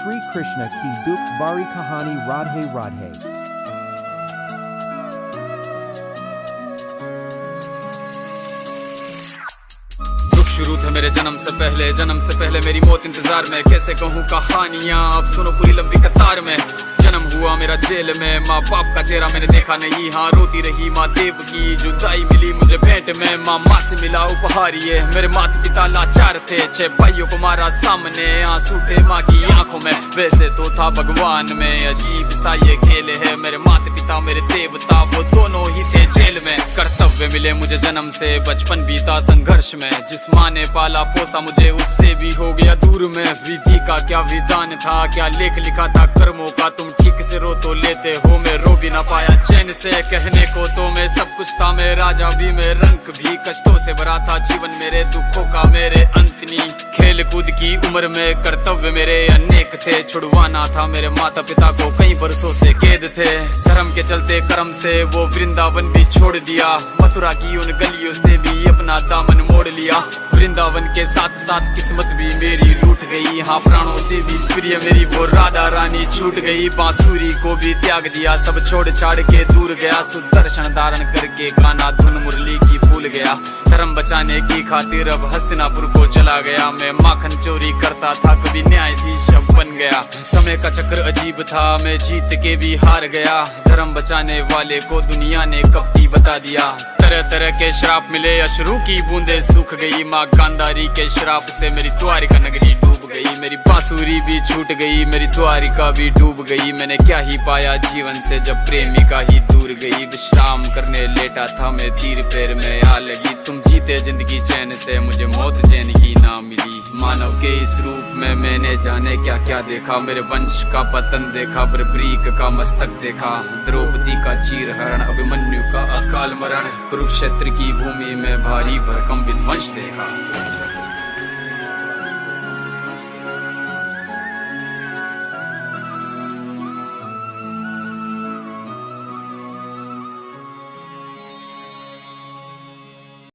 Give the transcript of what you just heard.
Shri Krishna ki Dukh Bari Kahani Radhe Radhe। शुरू थे मेरे जन्म से पहले मेरी मौत इंतजार में। कैसे कहूँ कहानियाँ, अब सुनो पूरी लंबी कतार में। जन्म हुआ मेरा जेल में, माँ बाप का चेहरा मैंने देखा नहीं। हाँ रोती रही माँ देव की, जुदाई मिली मुझे भेंट में। माँ से मिला उपहार ये, मेरे माता पिता लाचार थे। 6 भाइयों को मारा सामने, आंसू थे माँ की आंखों में। वैसे तो था भगवान में, अजीब सा ये खेल है। मेरे माता पिता मेरे देवता, वो दोनों ही थे जेल में। कर्तव्य मिले मुझे जन्म से, बचपन बीता संघर्ष में। जिस माँ ने पाला पोसा मुझे, उससे भी हो गया दूर में। विधि का क्या विधान था, क्या लेख लिखा था कर्मों का। तुम ठीक से रो तो लेते हो, मैं रो भी ना पाया चैन से। कहने को तो मैं सब कुछ था, मैं राजा भी, मैं रंक भी। कष्टों से भरा था जीवन मेरे, दुखों का मेरे अंत नहीं। खेल कूद की उम्र में कर्तव्य मेरे अनेक थे। छुड़वाना था मेरे माता पिता को, कई बरसों से कैद थे। धर्म के चलते कर्म से वो वृंदावन भी छोड़ दिया। मथुरा की उन गलियों से भी अपना दामन मोड़ लिया। वृंदावन के साथ साथ किस्मत भी मेरी रूठ गई। हाँ प्राणों से भी प्रिय मेरी वो राधा रानी छूट गई। बांसुरी को भी त्याग दिया, सब छोड़ छाड़ के दूर गया। सुदर्शन धारण करके गाना धुन मुरली की भूल गया। धर्म बचाने की खातिर अब हस्तिनापुर को चला गया। मैं माखन चोरी करता था, कभी न्यायाधीश बन गया। समय का चक्र अजीब था, मैं जीत के भी हार गया। धर्म बचाने वाले को दुनिया ने कपटी बता दिया। तरह तरह के श्राप मिले, अश्रु की बूंदे सूख गई। माँ गांधारी के श्राप से मेरी द्वारिका नगरी डूब गई। मेरी बांसुरी भी छूट गई, मेरी द्वारिका भी डूब गई। मैंने क्या ही पाया जीवन से, जब प्रेमिका ही दूर गई। विश्राम करने लेटा था मैं, तीर पैर में आ लगी। तुम जीते जिंदगी चैन से, मुझे मौत चैन की ना मिली। मानव के इस रूप में मैंने जाने क्या क्या देखा। मेरे वंश का पतन देखा, बर्बरीक का मस्तक देखा। द्रौपदी का चीर हरण, अभिमन्यु का अकाल मरण। कुरुक्षेत्र की भूमि में भारी भरकम विध्वंस देखा।